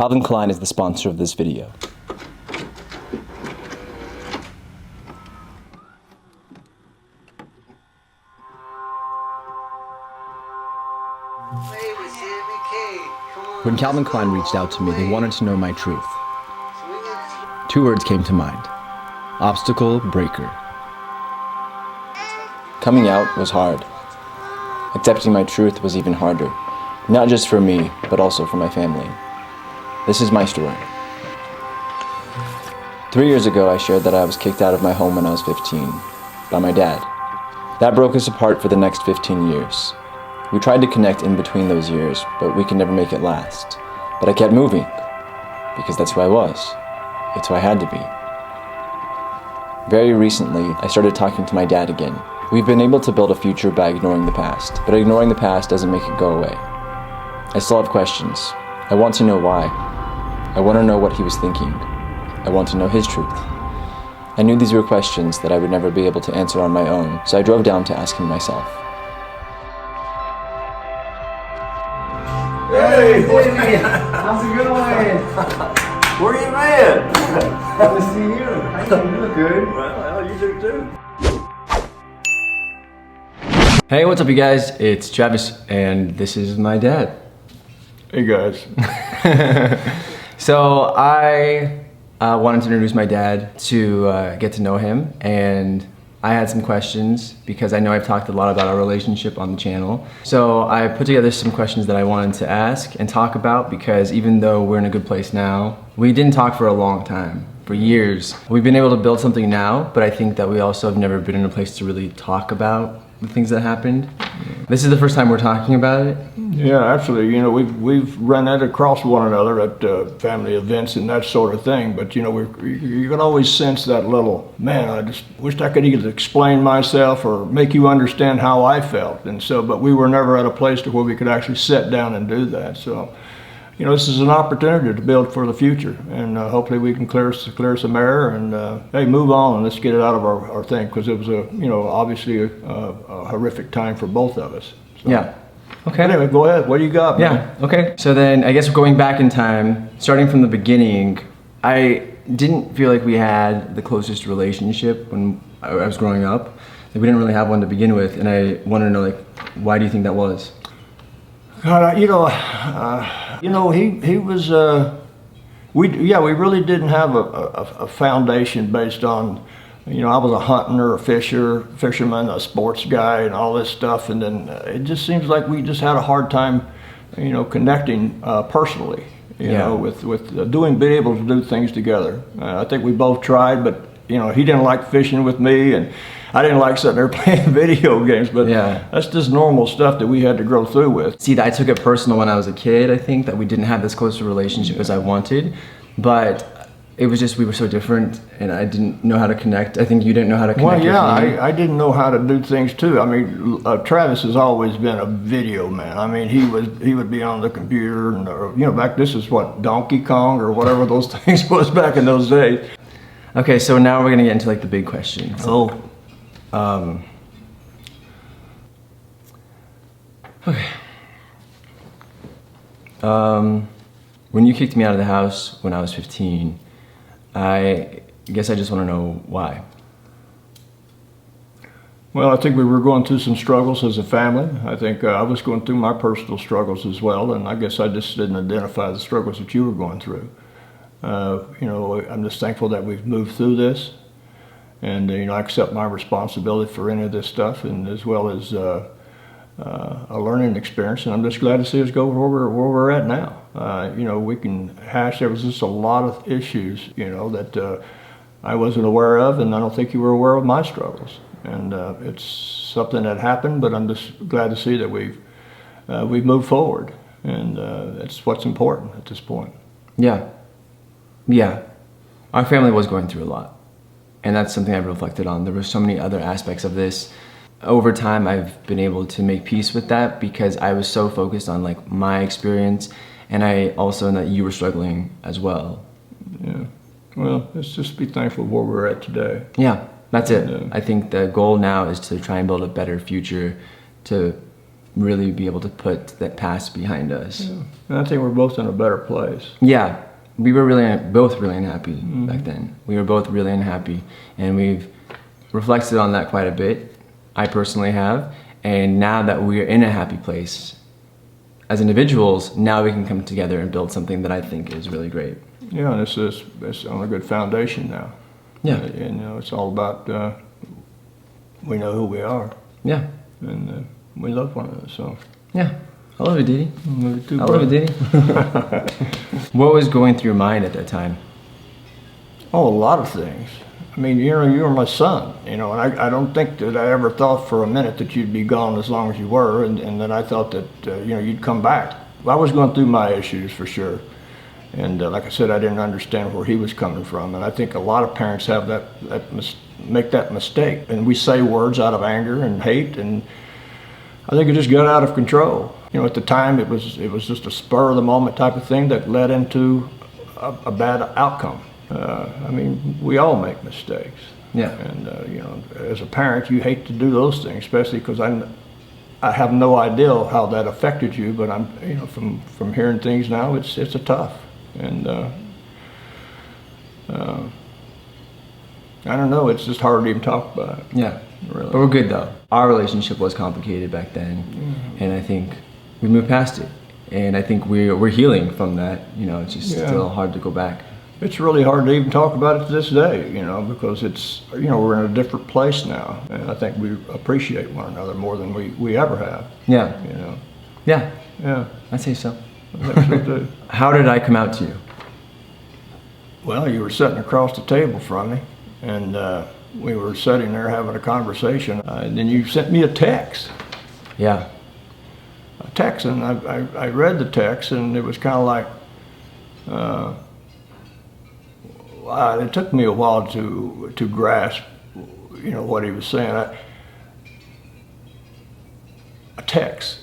Calvin Klein is the sponsor of this video. When Calvin Klein reached out to me, they wanted to know my truth. 2 words came to mind: obstacle breaker. Coming out was hard. Accepting my truth was even harder, not just for me, but also for my family. This is my story. 3 years ago, I shared that I was kicked out of my home when I was 15 by my dad. That broke us apart for the next 15 years. We tried to connect in between those years, but we could never make it last. But I kept moving, because that's who I was. It's who I had to be. Very recently, I started talking to my dad again. We've been able to build a future by ignoring the past, but ignoring the past doesn't make it go away. I still have questions. I want to know why. I want to know what he was thinking. I want to know his truth. I knew these were questions that I would never be able to answer on my own, so I drove down to ask him myself. Hey, how's it going? Where you been? Good to see you. How you look good. Well, you do too. Hey, what's up you guys? It's Travis, and this is my dad. Hey guys. So I wanted to introduce my dad to get to know him, and I had some questions because I know I've talked a lot about our relationship on the channel. So I put together some questions that I wanted to ask and talk about, because even though we're in a good place now, we didn't talk for a long time, for years. We've been able to build something now, but I think that we also have never been in a place to really talk about the things that happened. This is the first time we're talking about it. Yeah, absolutely. You know, we've run that across one another at family events and that sort of thing. But you know, you can always sense that little, man, I just wished I could either explain myself or make you understand how I felt. And so, but we were never at a place to where we could actually sit down and do that. So, you know, this is an opportunity to build for the future, and hopefully we can clear some air and hey, move on and let's get it out of our thing, because it was obviously a horrific time for both of us. So. Yeah. Okay. Anyway, go ahead. What do you got, man? Yeah, okay. So then I guess going back in time, starting from the beginning, I didn't feel like we had the closest relationship when I was growing up. Like, we didn't really have one to begin with, and I wanted to know, like, why do you think that was? God, he was. We really didn't have a foundation based on. You know, I was a hunter, a fisherman, a sports guy, and all this stuff. And then it just seems like we just had a hard time, you know, connecting personally. You know, with being able to do things together. I think we both tried, but you know, he didn't like fishing with me, and I didn't like sitting there playing video games. But that's just normal stuff that we had to grow through with. See, I took it personal when I was a kid. I think that we didn't have this close a relationship as I wanted, but it was just we were so different, and I didn't know how to connect. I think you didn't know how to connect. Well, yeah, I didn't know how to do things too. I mean, Travis has always been a video man. I mean, he would be on the computer, and you know, this is what, Donkey Kong or whatever those things was back in those days. Okay, so now we're gonna get into like the big questions. Okay. When you kicked me out of the house when I was 15, I guess I just want to know why. Well, I think we were going through some struggles as a family. I think I was going through my personal struggles as well, and I guess I just didn't identify the struggles that you were going through. You know, I'm just thankful that we've moved through this, and you know, I accept my responsibility for any of this stuff, and as well as a learning experience. And I'm just glad to see us go where we're at now. You know, we can hash. There was just a lot of issues, you know, that I wasn't aware of, and I don't think you were aware of my struggles. And it's something that happened, but I'm just glad to see that we've moved forward, and that's what's important at this point. Yeah. Our family was going through a lot, and that's something I've reflected on. There were so many other aspects of this. Over time, I've been able to make peace with that because I was so focused on like my experience, and I also know that you were struggling as well. Yeah. Well, let's just be thankful where we're at today. Yeah, that's it. I think the goal now is to try and build a better future to really be able to put that past behind us. And I think we're both in a better place. Yeah, we were both really unhappy back then. We were both really unhappy, and we've reflected on that quite a bit. I personally have, and now that we're in a happy place as individuals, now we can come together and build something that I think is really great. Yeah, and it's on a good foundation now. Yeah. And you know, it's all about we know who we are, Yeah, and we love one another. So yeah. I love you, Didi. love you too, I love you, brother. Didi. What was going through your mind at that time? Oh, a lot of things. I mean, you know, you were my son, you know, and I don't think that I ever thought for a minute that you'd be gone as long as you were, and that I thought that, you know, you'd come back. I was going through my issues for sure. And like I said, I didn't understand where he was coming from. And I think a lot of parents have make that mistake. And we say words out of anger and hate, and I think it just got out of control. You know, at the time, it was just a spur of the moment type of thing that led into a bad outcome. I mean, we all make mistakes. Yeah. And, you know, as a parent, you hate to do those things, especially because I have no idea how that affected you, but I'm, you know, from hearing things now, it's a tough. And, I don't know, it's just hard to even talk about it. Yeah, Really. but we're good though. Our relationship was complicated back then, and I think we moved past it. And I think we're healing from that. You know, it's just still hard to go back. It's really hard to even talk about it to this day, you know, because it's, you know, we're in a different place now. And I think we appreciate one another more than we ever have, Yeah, you know. yeah, Yeah, I'd say so. I think so too. How did I come out to you? Well, you were sitting across the table from me, and we were sitting there having a conversation. And then you sent me a text. Yeah, And I read the text, and it was kind of like, it took me a while to grasp, you know, what he was saying. A text,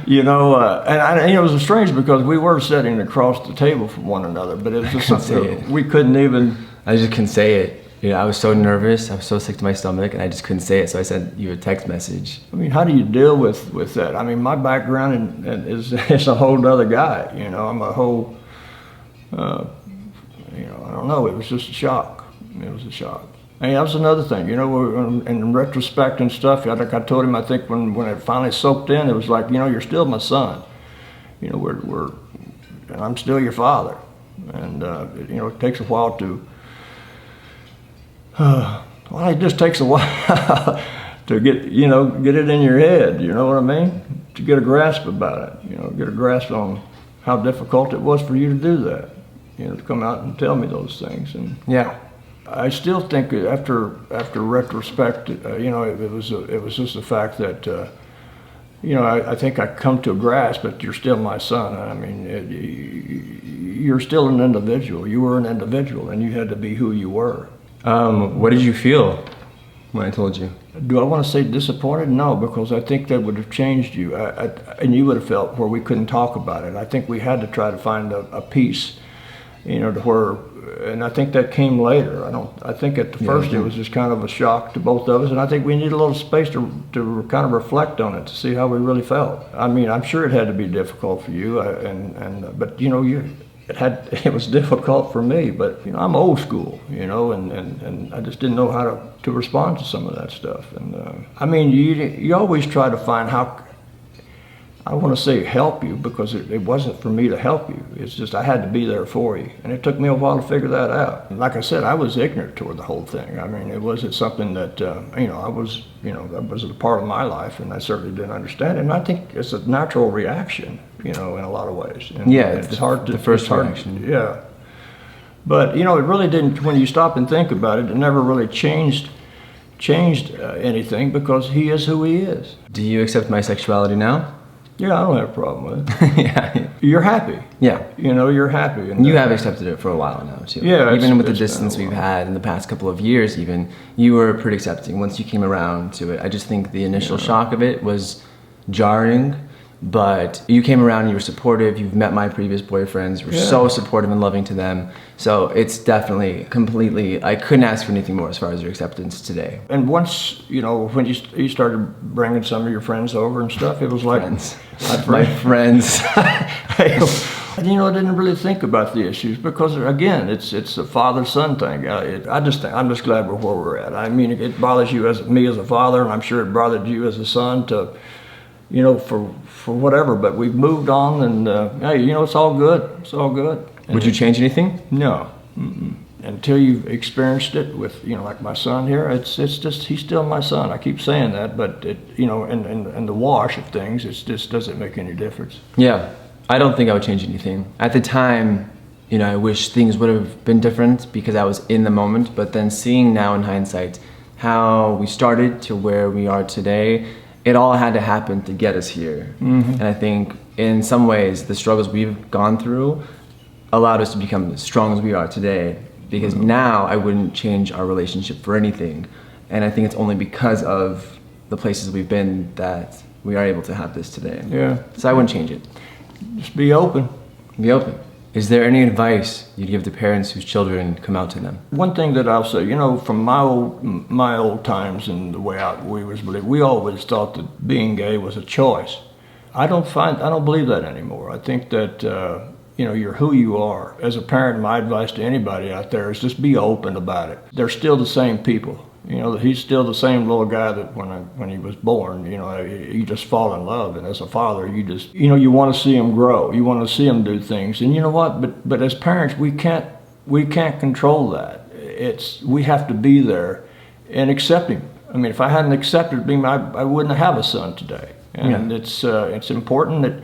you know, and it was strange because we were sitting across the table from one another, but it was just something we couldn't even. I just couldn't say it. You know, I was so nervous. I was so sick to my stomach, and I just couldn't say it. So I sent you a text message. I mean, how do you deal with that? I mean, my background is a whole other guy. You know, I'm a whole. You know, I don't know. It was just a shock. It was a shock. And that was another thing. You know, in retrospect and stuff, like I told him, I think when it finally soaked in, it was like, you know, you're still my son. You know, and I'm still your father. And you know, it takes a while to. Well, it just takes a while to get it in your head. You know what I mean? To get a grasp about it. You know, get a grasp on how difficult it was for you to do that. You know, to come out and tell me those things. And Yeah, I still think after retrospect, you know, it was just the fact that, you know, I think I come to a grasp that you're still my son. I mean, you're still an individual. You were an individual, and you had to be who you were. what did you feel when I told you? Do I want to say disappointed? No, because I think that would have changed you, and you would have felt where we couldn't talk about it. I think we had to try to find a peace, you know, to where, and I think that came later. I think at the first it was just kind of a shock to both of us, and I think we needed a little space to kind of reflect on it, to see how we really felt. I mean, I'm sure it had to be difficult for you, but you know, it was difficult for me, but you know, I'm old school, you know, and I just didn't know how to respond to some of that stuff. And I mean, you always try to find how, I want to say help you, because it wasn't for me to help you. It's just I had to be there for you, and it took me a while to figure that out. And like I said, I was ignorant toward the whole thing. I mean, it wasn't something that you know, that was a part of my life, and I certainly didn't understand it. And I think it's a natural reaction, you know, in a lot of ways. And Yeah, it's hard to the first it's hard- reaction. Yeah, but you know, it really didn't. When you stop and think about it, it never really changed anything, because he is who he is. Do you accept my sexuality now? Yeah, I don't have a problem with it. Yeah, You're happy. yeah. You know, you're happy. And You have accepted it for a while now too. Yeah, even with the it's been a distance we've while. had in the past couple of years, even you were pretty accepting once you came around to it. I just think the initial shock of it was jarring, but you came around, you were supportive, you've met my previous boyfriends, you were so supportive and loving to them. So it's definitely completely, I couldn't ask for anything more as far as your acceptance today. And once, you know, when you started bringing some of your friends over and stuff, it was like... Friends. My friends. And, you know, I didn't really think about the issues because, again, it's a father-son thing. I'm just glad we're where we're at. I mean, it bothers me as a father, and I'm sure it bothered you as a son to, you know, for whatever. But we've moved on, and hey, you know, it's all good. It's all good. And Would you change anything? No. Until you've experienced it with, you know, like my son here, it's just, he's still my son. I keep saying that, but it, you know, and the wash of things, it just doesn't make any difference. Yeah, I don't think I would change anything. At the time, you know, I wish things would have been different because I was in the moment, but then seeing now in hindsight how we started to where we are today, it all had to happen to get us here. And I think in some ways the struggles we've gone through allowed us to become as strong as we are today, because now I wouldn't change our relationship for anything. And I think it's only because of the places we've been that we are able to have this today. Yeah. So I wouldn't change it. Just be open. Be open. Is there any advice you'd give to parents whose children come out to them? One thing that I'll say, you know, from my old times and the way we always thought that being gay was a choice. I don't believe that anymore. I think that, you know, you're who you are. As a parent, my advice to anybody out there is just be open about it. They're still the same people. You know, he's still the same little guy that when he was born, you know, you just fall in love. And as a father, you just, you know, you want to see him grow. You want to see him do things. And you know what? But as parents, we can't control that. We have to be there and accept him. I mean, if I hadn't accepted him, I wouldn't have a son today. And it's important that,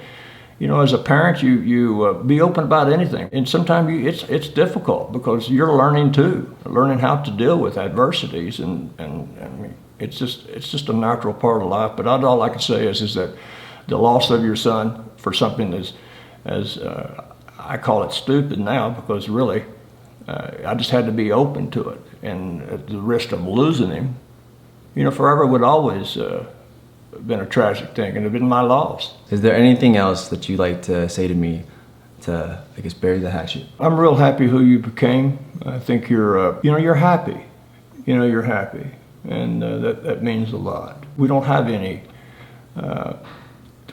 you know, as a parent, you be open about anything. And sometimes it's difficult because you're learning too, learning how to deal with adversities. And I mean, it's just a natural part of life. But all I can say is that the loss of your son for something as I call it stupid now, because really I just had to be open to it. And at the risk of losing him, you know, forever would always been a tragic thing, and it been my loss. Is there anything else that you'd like to say to me to, I guess, bury the hatchet? I'm real happy who you became. I think you're, you know, you're happy. You know, you're happy, and that means a lot. We don't have any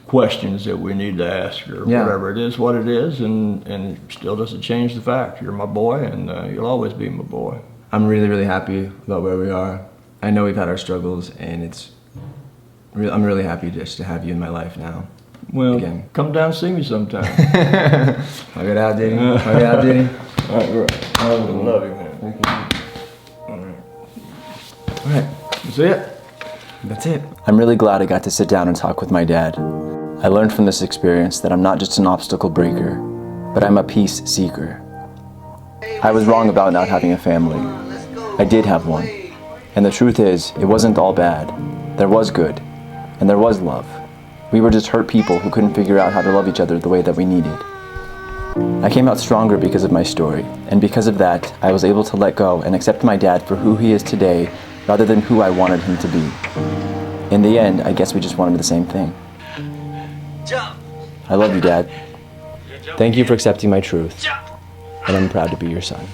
questions that we need to ask or whatever. It is what it is, and it still doesn't change the fact you're my boy, and you'll always be my boy. I'm really, really happy about where we are. I know we've had our struggles, and I'm really happy just to have you in my life now. Well, again, come down and see me sometime. I'll get out, Diddy. I'll get out, Diddy. All right, right. I love you, man. Thank you. All right. That's it. That's it. I'm really glad I got to sit down and talk with my dad. I learned from this experience that I'm not just an obstacle breaker, but I'm a peace seeker. I was wrong about not having a family. I did have one. And the truth is, it wasn't all bad. There was good. And there was love. We were just hurt people who couldn't figure out how to love each other the way that we needed. I came out stronger because of my story, and because of that, I was able to let go and accept my dad for who he is today, rather than who I wanted him to be. In the end, I guess we just wanted the same thing. I love you, Dad. Thank you for accepting my truth, and I'm proud to be your son.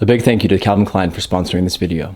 A big thank you to Calvin Klein for sponsoring this video.